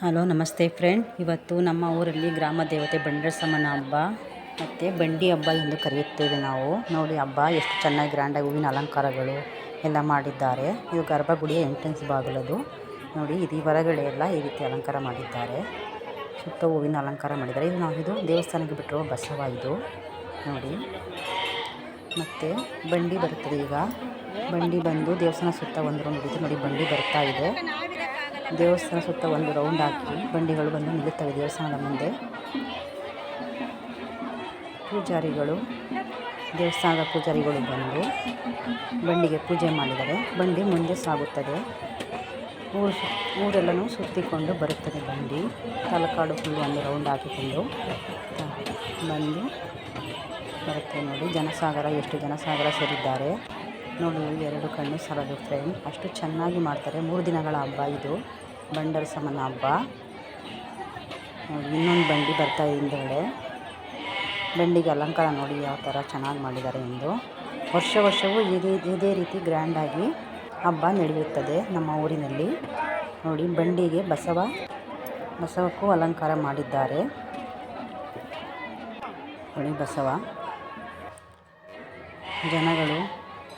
Hello ನಮಸ್ತೆ friend. ಇವತ್ತು ನಮ್ಮ ಊರಲ್ಲಿ ಗ್ರಾಮ ದೇವತೆ ಬಂಡರಸಮ್ಮನ ಹಬ್ಬ ಮತ್ತು ಬಂಡಿ ಹಬ್ಬ ಎಂದು ಕರೆಯುತ್ತೇವೆ ನಾವು. ನೋಡಿ ಹಬ್ಬ ಎಷ್ಟು ಚೆನ್ನಾಗಿ ಗ್ರ್ಯಾಂಡಾಗಿ ಹೂವಿನ ಅಲಂಕಾರಗಳು ಎಲ್ಲ ಮಾಡಿದ್ದಾರೆ. ಇದು ಗರ್ಭಗುಡಿಯ ಎಂಟ್ರೆನ್ಸ್ ಬಾಗಿಲದು. ನೋಡಿ ಇದು ಹೊರಗಡೆ ಎಲ್ಲ ಈ ರೀತಿ ಅಲಂಕಾರ ಮಾಡಿದ್ದಾರೆ. ಸುತ್ತ ಹೂವಿನ ಅಲಂಕಾರ ಮಾಡಿದ್ದಾರೆ. ಇದು ದೇವಸ್ಥಾನಕ್ಕೆ ಬಿಟ್ಟಿರುವ ಬಸವ ಇದು ನೋಡಿ. ಮತ್ತು ಬಂಡಿ ಬರುತ್ತದೆ. ಈಗ ಬಂಡಿ ಬಂದು ದೇವಸ್ಥಾನ ಸುತ್ತ ಒಂದು ರೌಂಡ್ ಹಿಡಿದು ನೋಡಿ ಬಂಡಿ ಬರ್ತಾ ಇದೆ. ದೇವಸ್ಥಾನ ಸುತ್ತ ಒಂದು ರೌಂಡ್ ಹಾಕಿ ಬಂಡಿಗಳು ಬಂದು ನಿಲ್ಲುತ್ತವೆ ದೇವಸ್ಥಾನದ ಮುಂದೆ. ದೇವಸ್ಥಾನದ ಪೂಜಾರಿಗಳು ಬಂದು ಬಂಡಿಗೆ ಪೂಜೆ ಮಾಡಿದರೆ ಬಂಡಿ ಮುಂದೆ ಸಾಗುತ್ತದೆ. ಊರೆಲ್ಲನೂ ಸುತ್ತಿಕೊಂಡು ಬರುತ್ತದೆ ಬಂಡಿ. ತಲಕಾಡು ಫುಲ್ ಒಂದು ರೌಂಡ್ ಹಾಕಿಕೊಂಡು ಬಂದು ಬರುತ್ತೆ. ನೋಡಿ ಜನಸಾಗರ, ಎಷ್ಟು ಜನಸಾಗರ ಸೇರಿದ್ದಾರೆ ನೋಡಿ. ಎರಡು ಕಣ್ಣು ಸಾಲದು ಫ್ರೆಂಡ್, ಅಷ್ಟು ಚೆನ್ನಾಗಿ ಮಾಡ್ತಾರೆ. 3 ದಿನಗಳ ಹಬ್ಬ ಇದು ಬಂಡರಸಮ್ಮನ ಹಬ್ಬ. ನೋಡಿ ಇನ್ನೊಂದು ಬಂಡಿ ಬರ್ತಾ ಇದೆ ಹಿಂದೆಗಡೆ. ಬಂಡಿಗೆ ಅಲಂಕಾರ ನೋಡಿ ಯಾವ ಥರ ಚೆನ್ನಾಗಿ ಮಾಡಿದ್ದಾರೆ ಎಂದು. ವರ್ಷವೂ ಇದೇ ರೀತಿ ಗ್ರ್ಯಾಂಡಾಗಿ ಹಬ್ಬ ನಡೆಯುತ್ತದೆ ನಮ್ಮ ಊರಿನಲ್ಲಿ. ನೋಡಿ ಬಂಡಿಗೆ ಬಸವಕ್ಕೂ ಅಲಂಕಾರ ಮಾಡಿದ್ದಾರೆ. ನೋಡಿ ಬಸವ ಜನಗಳು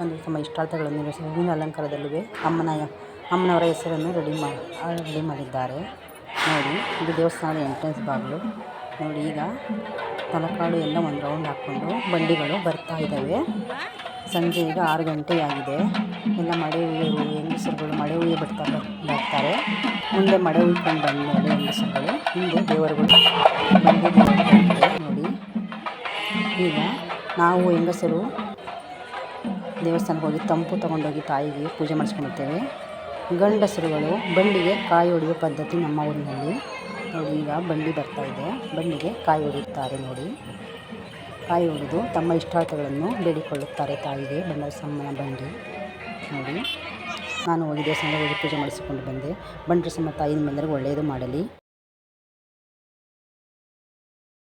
ಒಂದು ತಮ್ಮ ಇಷ್ಟಾರ್ಥಗಳನ್ನು ನೆರವೇರಿಸಿ ಹೂವಿನ ಅಲಂಕಾರದಲ್ಲೂ ಅಮ್ಮನವರ ಹೆಸರನ್ನು ರೆಡಿ ಮಾಡಿದ್ದಾರೆ. ನೋಡಿ ಇದು ದೇವಸ್ಥಾನದ ಎಂಟ್ರೆನ್ಸ್ ಬಾಗಿಲು. ನೋಡಿ ಈಗ ತಲಕಾಡು ಎಲ್ಲ ಒಂದು ರೌಂಡ್ ಹಾಕ್ಕೊಂಡು ಬಂಡಿಗಳು ಬರ್ತಾ ಇದ್ದಾವೆ. ಸಂಜೆ ಈಗ 6 ಗಂಟೆಯಾಗಿದೆ. ಎಲ್ಲ ಮಡೆ ಹುಯ್ಯೋರು ಹೆಂಗಸರುಗಳು ಮಡೆ ಹುಯ್ಯಿ ಬರ್ತಾರೆ. ಮುಂದೆ ಮಡೆ ಹುಯ್ಕೊಂಡು ಬಂದಮೇಲೆ ಹೆಂಗಸರುಗಳು ಹಿಂದೆ ದೇವರುಗಳು ಬಂಡಿ ಬರ್ತಾರೆ. ನೋಡಿ ಈಗ ನಾವು ಹೆಂಗಸರು ದೇವಸ್ಥಾನಕ್ಕೆ ಹೋಗಿ ತಂಪು ತೊಗೊಂಡೋಗಿ ತಾಯಿಗೆ ಪೂಜೆ ಮಾಡಿಸ್ಕೊಂಡಿರ್ತೇವೆ. ಗಂಡಸರುಗಳು ಬಂಡಿಗೆ ಕಾಯಿ ಹೊಡೆಯುವ ಪದ್ಧತಿ ನಮ್ಮ ಊರಿನಲ್ಲಿ. ನೋಡಿ ಈಗ ಬಂಡಿ ಬರ್ತಾ ಇದೆ. ಬಂಡಿಗೆ ಕಾಯಿ ಹೊಡೆಯುತ್ತಾರೆ. ನೋಡಿ ಕಾಯಿ ಹೊಡೆದು ತಮ್ಮ ಇಷ್ಟಾರ್ಥಗಳನ್ನು ಬೇಡಿಕೊಳ್ಳುತ್ತಾರೆ ತಾಯಿಗೆ. ಬಂಡರಸಮ್ಮನ ಬಂಡಿ ನೋಡಿ. ನಾನು ಹೋಗಿ ದೇವಸ್ಥಾನಕ್ಕೆ ಹೋಗಿ ಪೂಜೆ ಮಾಡಿಸಿಕೊಂಡು ಬಂದೆ. ಬಂಡರಸಮ್ಮ ತಾಯಿ ನಿಮ್ಮೆಲ್ಲರಿಗೂ ಒಳ್ಳೆಯದು ಮಾಡಲಿ.